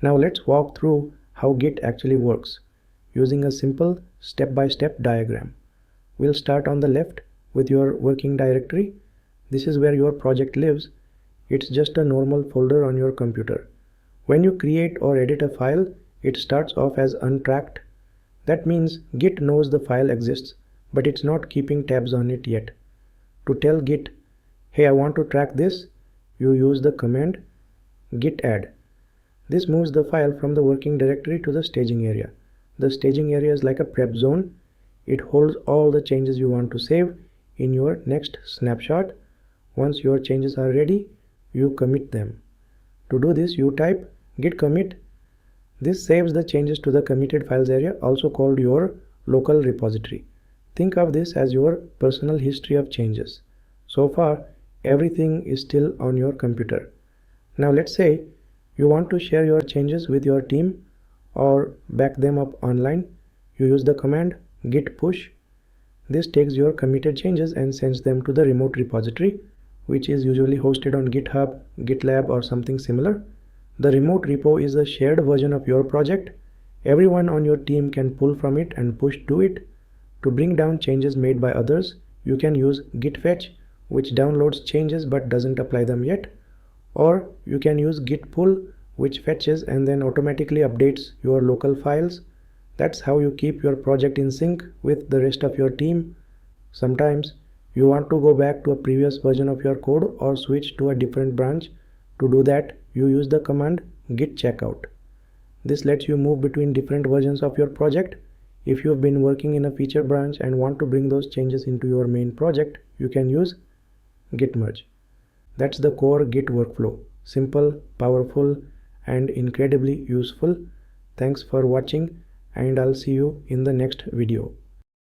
Now let's walk through how Git actually works using a simple step-by-step diagram. We'll start on the left with your working directory. This is where your project lives. It's just a normal folder on your computer. When you create or edit a file, it starts off as untracked. That means Git knows the file exists, but it's not keeping tabs on it yet. To tell Git, hey, I want to track this, you use the command git add. This moves the file from the working directory to the staging area. The staging area is like a prep zone. It holds all the changes you want to save in your next snapshot. Once your changes are ready, you commit them. To do this, you type git commit. This saves the changes to the committed files area, also called your local repository. Think of this as your personal history of changes. So far, everything is still on your computer. Now let's say you want to share your changes with your team or back them up online. You use the command git push. This takes your committed changes and sends them to the remote repository, which is usually hosted on GitHub, GitLab, or something similar. The remote repo is a shared version of your project. Everyone on your team can pull from it and push to it. To bring down changes made by others, you can use git fetch, which downloads changes but doesn't apply them yet. Or you can use git pull, which fetches and then automatically updates your local files. That's how you keep your project in sync with the rest of your team. Sometimes you want to go back to a previous version of your code or switch to a different branch. To do that, you use the command git checkout. This lets you move between different versions of your project. If you've been working in a feature branch and want to bring those changes into your main project, you can use git merge. That's the core Git workflow. Simple, powerful, and incredibly useful. Thanks for watching, and I'll see you in the next video.